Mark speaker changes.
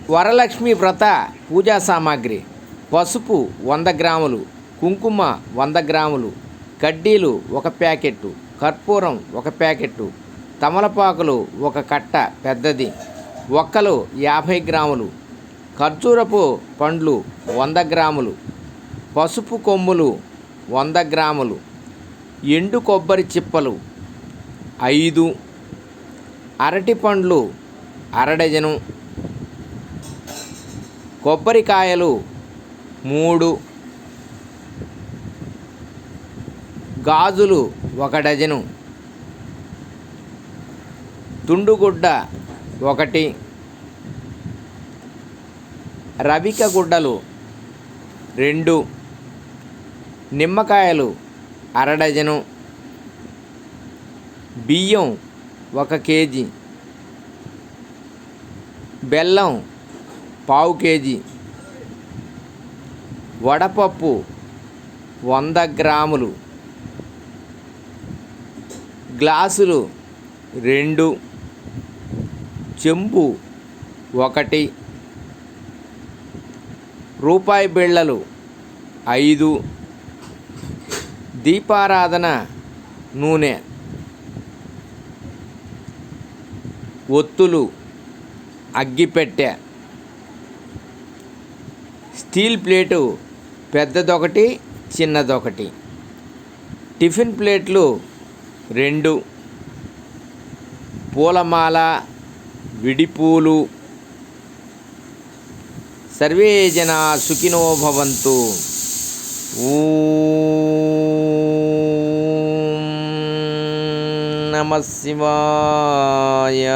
Speaker 1: వరలక్ష్మి వ్రత పూజా సామాగ్రి: పసుపు 100 గ్రాములు, కుంకుమ 100 గ్రాములు, కడ్డీలు 1 ప్యాకెట్టు, కర్పూరం 1 ప్యాకెట్టు, తమలపాకులు 1 కట్ట పెద్దది, ఒక్కలు 50 గ్రాములు, ఖర్జూరపు పండ్లు 100 గ్రాములు, పసుపు కొమ్ములు 100 గ్రాములు, ఎండు కొబ్బరి చిప్పలు 5, అరటి పండ్లు అరడజను, కొబ్బరికాయలు 3, గాజులు 1 డజను, తుండుగుడ్డ 1, రవిక గుడ్డలు 2, నిమ్మకాయలు అరడజను, బియ్యం 1 కేజీ, బెల్లం 1/2 కేజీ, వడపప్పు 100 గ్రాములు, గ్లాసులు 2, చెంబు 1, రూపాయి బిళ్ళలు 5, దీపారాధన నూనె, ఒత్తులు, అగ్గిపెట్టె, స్టీల్ ప్లేటు పెద్దదొకటి చిన్నదొకటి, టిఫిన్ ప్లేట్లు 2, పూలమాల, విడిపూలు. సర్వే జనా సుఖినో భవంతు. ఓం నమః శివాయ.